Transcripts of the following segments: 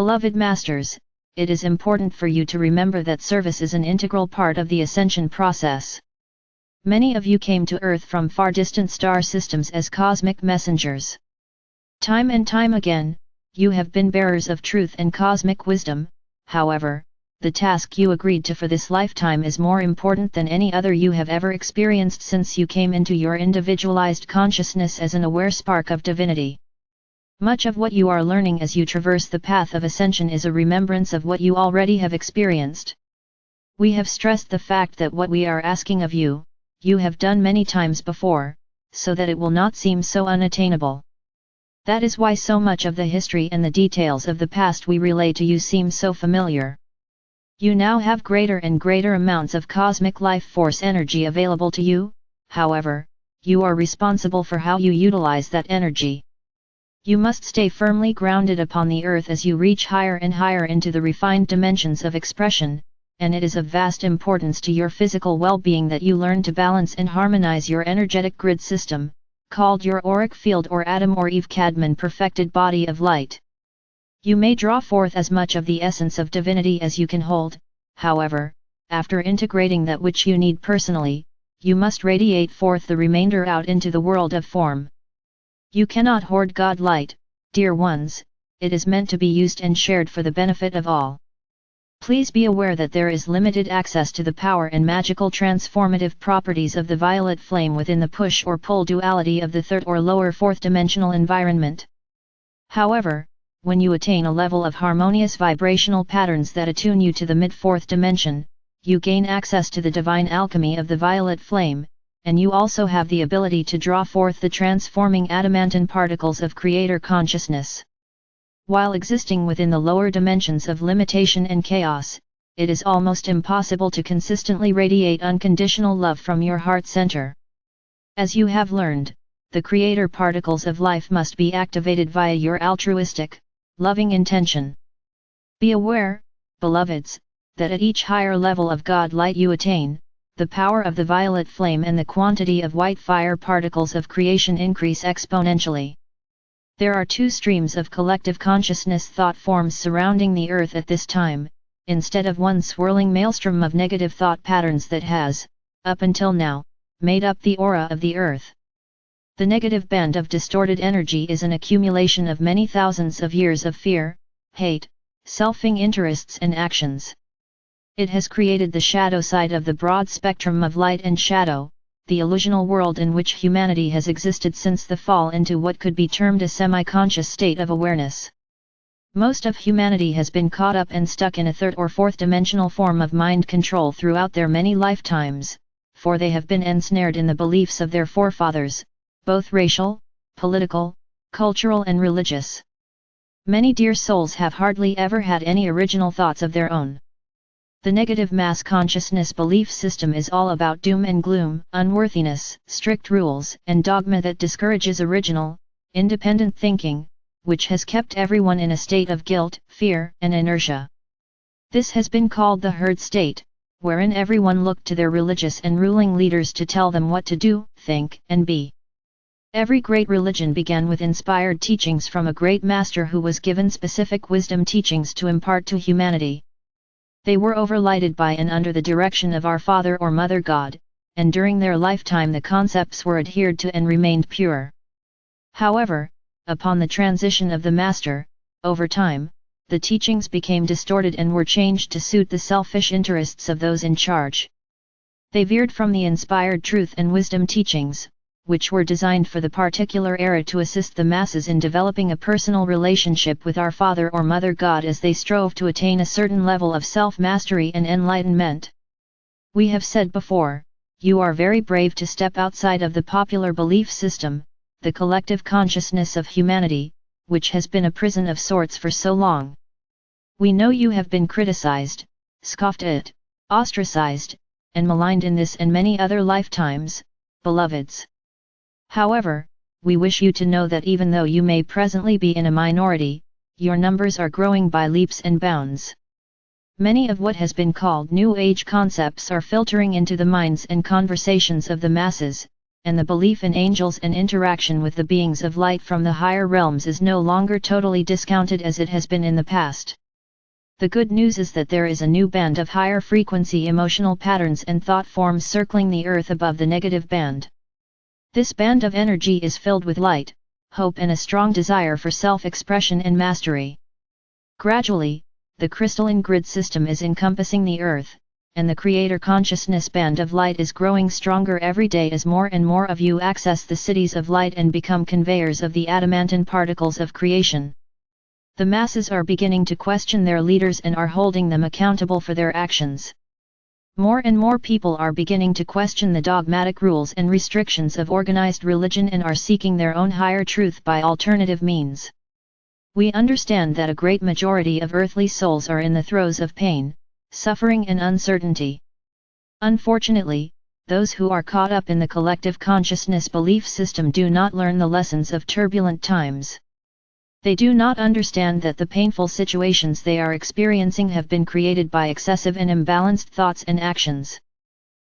Beloved Masters, it is important for you to remember that service is an integral part of the ascension process. Many of you came to Earth from far distant star systems as cosmic messengers. Time and time again, you have been bearers of truth and cosmic wisdom. However, the task you agreed to for this lifetime is more important than any other you have ever experienced since you came into your individualized consciousness as an aware spark of divinity. Much of what you are learning as you traverse the path of ascension is a remembrance of what you already have experienced. We have stressed the fact that what we are asking of you, you have done many times before, so that it will not seem so unattainable. That is why so much of the history and the details of the past we relay to you seem so familiar. You now have greater and greater amounts of cosmic life force energy available to you. However, you are responsible for how you utilize that energy. You must stay firmly grounded upon the earth as you reach higher and higher into the refined dimensions of expression, and it is of vast importance to your physical well-being that you learn to balance and harmonize your energetic grid system, called your auric field or atom or Eve Cadman perfected body of light. You may draw forth as much of the essence of divinity as you can hold. However, after integrating that which you need personally, you must radiate forth the remainder out into the world of form. You cannot hoard God light, dear ones, it is meant to be used and shared for the benefit of all. Please be aware that there is limited access to the power and magical transformative properties of the violet flame within the push or pull duality of the third or lower fourth dimensional environment. However, when you attain a level of harmonious vibrational patterns that attune you to the mid-fourth dimension, you gain access to the divine alchemy of the violet flame, and you also have the ability to draw forth the transforming adamantine particles of creator consciousness. While existing within the lower dimensions of limitation and chaos, it is almost impossible to consistently radiate unconditional love from your heart center. As you have learned, the creator particles of life must be activated via your altruistic, loving intention. Be aware, beloveds, that at each higher level of God light you attain, the power of the violet flame and the quantity of white fire particles of creation increase exponentially. There are two streams of collective consciousness thought forms surrounding the earth at this time, instead of one swirling maelstrom of negative thought patterns that has, up until now, made up the aura of the earth. The negative band of distorted energy is an accumulation of many thousands of years of fear, hate, selfing interests and actions. It has created the shadow side of the broad spectrum of light and shadow, the illusional world in which humanity has existed since the fall into what could be termed a semi-conscious state of awareness. Most of humanity has been caught up and stuck in a third or fourth dimensional form of mind control throughout their many lifetimes, for they have been ensnared in the beliefs of their forefathers, both racial, political, cultural and religious. Many dear souls have hardly ever had any original thoughts of their own. The negative mass consciousness belief system is all about doom and gloom, unworthiness, strict rules, and dogma that discourages original, independent thinking, which has kept everyone in a state of guilt, fear, and inertia. This has been called the herd state, wherein everyone looked to their religious and ruling leaders to tell them what to do, think, and be. Every great religion began with inspired teachings from a great master who was given specific wisdom teachings to impart to humanity. They were overlighted by and under the direction of our Father or Mother God, and during their lifetime the concepts were adhered to and remained pure. However, upon the transition of the master, over time, the teachings became distorted and were changed to suit the selfish interests of those in charge. They veered from the inspired truth and wisdom teachings, which were designed for the particular era to assist the masses in developing a personal relationship with our Father or Mother God as they strove to attain a certain level of self-mastery and enlightenment. We have said before, you are very brave to step outside of the popular belief system, the collective consciousness of humanity, which has been a prison of sorts for so long. We know you have been criticized, scoffed at, ostracized, and maligned in this and many other lifetimes, beloveds. However, we wish you to know that even though you may presently be in a minority, your numbers are growing by leaps and bounds. Many of what has been called New Age concepts are filtering into the minds and conversations of the masses, and the belief in angels and interaction with the beings of light from the higher realms is no longer totally discounted as it has been in the past. The good news is that there is a new band of higher frequency emotional patterns and thought forms circling the earth above the negative band. This band of energy is filled with light, hope and a strong desire for self-expression and mastery. Gradually, the crystalline grid system is encompassing the earth, and the creator consciousness band of light is growing stronger every day as more and more of you access the cities of light and become conveyors of the adamantine particles of creation. The masses are beginning to question their leaders and are holding them accountable for their actions. More and more people are beginning to question the dogmatic rules and restrictions of organized religion and are seeking their own higher truth by alternative means. We understand that a great majority of earthly souls are in the throes of pain, suffering and uncertainty. Unfortunately, those who are caught up in the collective consciousness belief system do not learn the lessons of turbulent times. They do not understand that the painful situations they are experiencing have been created by excessive and imbalanced thoughts and actions.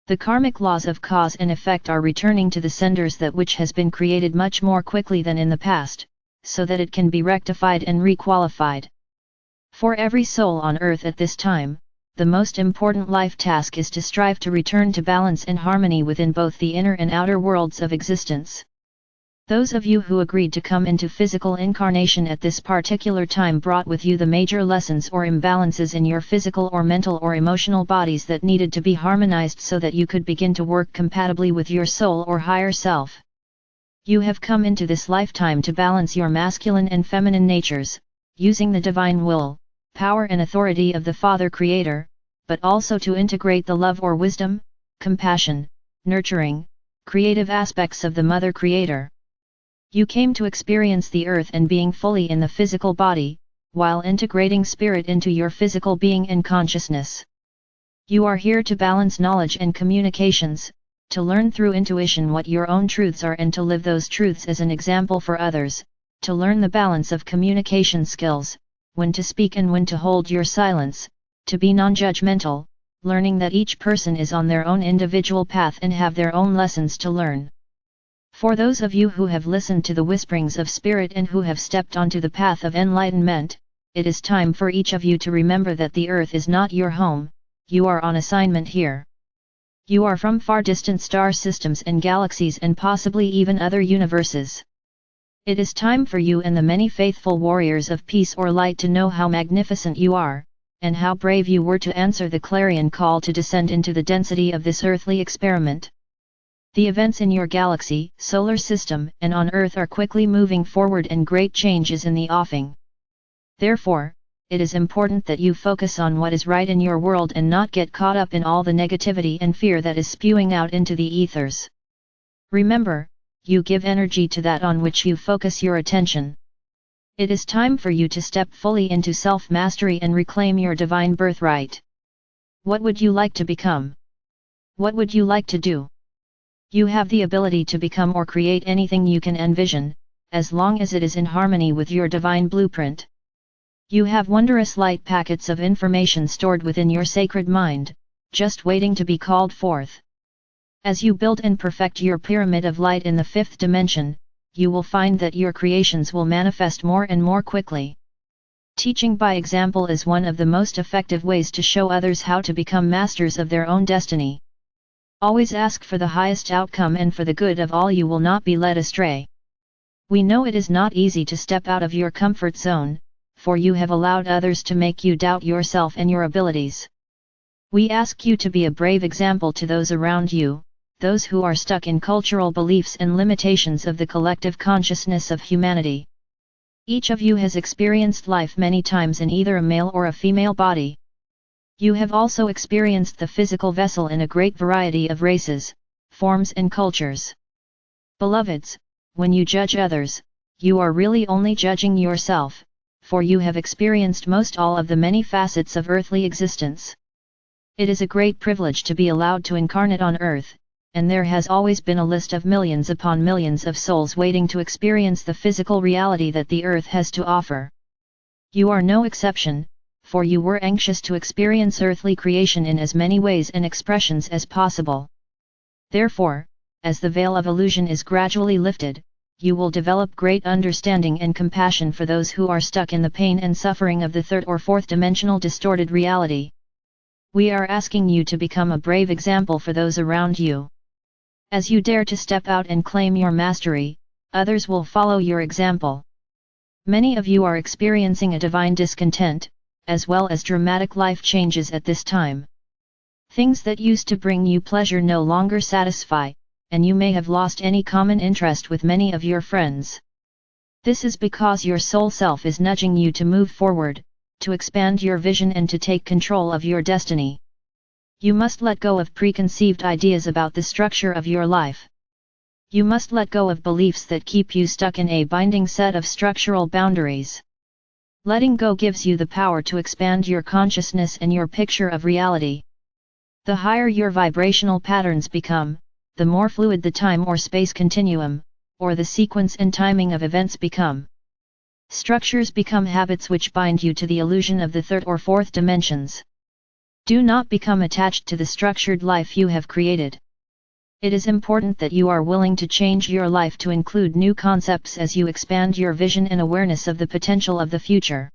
The karmic laws of cause and effect are returning to the senders that which has been created much more quickly than in the past, so that it can be rectified and requalified. For every soul on earth at this time, the most important life task is to strive to return to balance and harmony within both the inner and outer worlds of existence. Those of you who agreed to come into physical incarnation at this particular time brought with you the major lessons or imbalances in your physical or mental or emotional bodies that needed to be harmonized so that you could begin to work compatibly with your soul or higher self. You have come into this lifetime to balance your masculine and feminine natures, using the divine will, power and authority of the Father Creator, but also to integrate the love or wisdom, compassion, nurturing, creative aspects of the Mother Creator. You came to experience the earth and being fully in the physical body, while integrating spirit into your physical being and consciousness. You are here to balance knowledge and communications, to learn through intuition what your own truths are and to live those truths as an example for others, to learn the balance of communication skills, when to speak and when to hold your silence, to be non-judgmental, learning that each person is on their own individual path and have their own lessons to learn. For those of you who have listened to the whisperings of spirit and who have stepped onto the path of enlightenment, it is time for each of you to remember that the earth is not your home, you are on assignment here. You are from far distant star systems and galaxies and possibly even other universes. It is time for you and the many faithful warriors of peace or light to know how magnificent you are, and how brave you were to answer the clarion call to descend into the density of this earthly experiment. The events in your galaxy, solar system, and on Earth are quickly moving forward and great change is in the offing. Therefore, it is important that you focus on what is right in your world and not get caught up in all the negativity and fear that is spewing out into the ethers. Remember, you give energy to that on which you focus your attention. It is time for you to step fully into self-mastery and reclaim your divine birthright. What would you like to become? What would you like to do? You have the ability to become or create anything you can envision, as long as it is in harmony with your divine blueprint. You have wondrous light packets of information stored within your sacred mind, just waiting to be called forth. As you build and perfect your pyramid of light in the fifth dimension, you will find that your creations will manifest more and more quickly. Teaching by example is one of the most effective ways to show others how to become masters of their own destiny. Always ask for the highest outcome and for the good of all, you will not be led astray. We know it is not easy to step out of your comfort zone, for you have allowed others to make you doubt yourself and your abilities. We ask you to be a brave example to those around you, those who are stuck in cultural beliefs and limitations of the collective consciousness of humanity. Each of you has experienced life many times in either a male or a female body. You have also experienced the physical vessel in a great variety of races, forms and cultures. Beloveds, when you judge others, you are really only judging yourself, for you have experienced most all of the many facets of earthly existence. It is a great privilege to be allowed to incarnate on earth, and there has always been a list of millions upon millions of souls waiting to experience the physical reality that the earth has to offer. You are no exception, for you were anxious to experience earthly creation in as many ways and expressions as possible. Therefore, as the veil of illusion is gradually lifted, you will develop great understanding and compassion for those who are stuck in the pain and suffering of the third or fourth dimensional distorted reality. We are asking you to become a brave example for those around you. As you dare to step out and claim your mastery, others will follow your example. Many of you are experiencing a divine discontent, as well as dramatic life changes at this time. Things that used to bring you pleasure no longer satisfy, and you may have lost any common interest with many of your friends. This is because your soul self is nudging you to move forward, to expand your vision and to take control of your destiny. You must let go of preconceived ideas about the structure of your life. You must let go of beliefs that keep you stuck in a binding set of structural boundaries. Letting go gives you the power to expand your consciousness and your picture of reality. The higher your vibrational patterns become, the more fluid the time or space continuum, or the sequence and timing of events become. Structures become habits which bind you to the illusion of the third or fourth dimensions. Do not become attached to the structured life you have created. It is important that you are willing to change your life to include new concepts as you expand your vision and awareness of the potential of the future.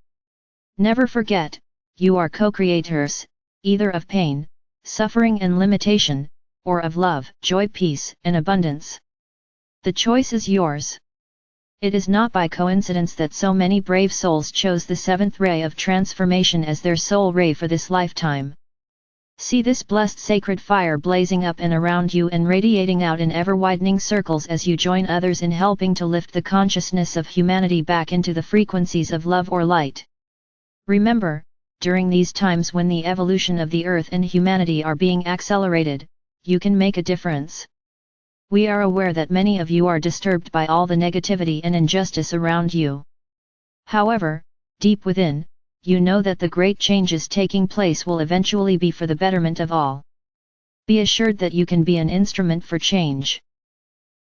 Never forget, you are co-creators, either of pain, suffering and limitation, or of love, joy, peace, and abundance. The choice is yours. It is not by coincidence that so many brave souls chose the seventh ray of transformation as their soul ray for this lifetime. See this blessed sacred fire blazing up and around you and radiating out in ever-widening circles as you join others in helping to lift the consciousness of humanity back into the frequencies of love or light. Remember, during these times when the evolution of the earth and humanity are being accelerated, you can make a difference. We are aware that many of you are disturbed by all the negativity and injustice around you. However, deep within, you know that the great changes taking place will eventually be for the betterment of all. Be assured that you can be an instrument for change.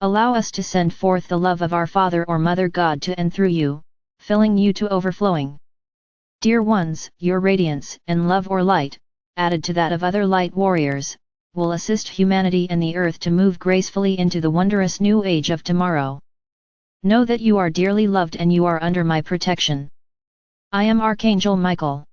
Allow us to send forth the love of our Father or Mother God to and through you, filling you to overflowing. Dear ones, your radiance and love or light, added to that of other light warriors, will assist humanity and the earth to move gracefully into the wondrous new age of tomorrow. Know that you are dearly loved and you are under my protection. I am Archangel Michael.